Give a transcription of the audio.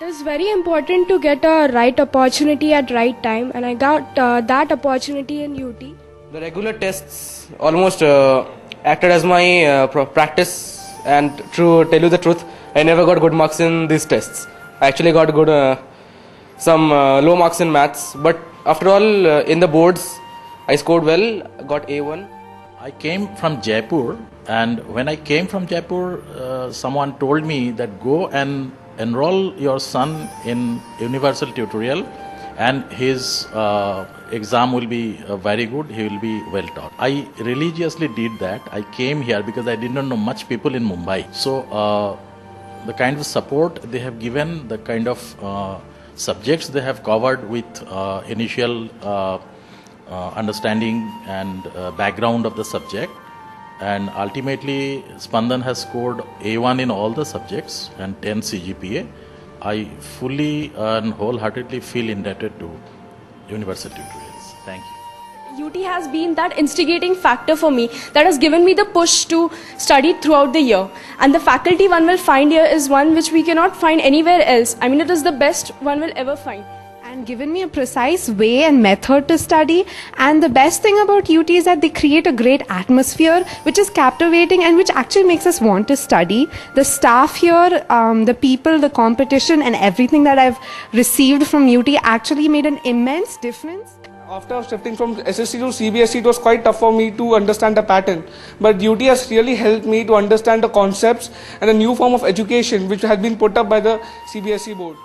It is very important to get a right opportunity at right time, and I got that opportunity in UT. The regular tests almost acted as my practice, and to tell you the truth, I never got good marks in these tests. I actually got some low marks in maths, but after all, in the boards, I scored well, got A1. I came from Jaipur, and when I came from Jaipur, someone told me that go and enroll your son in Universal Tutorial, and his exam will be very good, he will be well taught. I religiously did that. I came here because I did not know much people in Mumbai. So the kind of support they have given, the kind of subjects they have covered with initial understanding and background of the subject, and ultimately Spandan has scored A1 in all the subjects and 10 CGPA. I fully and wholeheartedly feel indebted to Universal Tutorials. Thank you. UT has been that instigating factor for me that has given me the push to study throughout the year. And the faculty one will find here is one which we cannot find anywhere else. I mean, it is the best one will ever find. And given me a precise way and method to study. And the best thing about UT is that they create a great atmosphere which is captivating and which actually makes us want to study. The staff here, the people, the competition and everything that I've received from UT actually made an immense difference. After shifting from SSC to CBSE, it was quite tough for me to understand the pattern. But UT has really helped me to understand the concepts and a new form of education which had been put up by the CBSE board.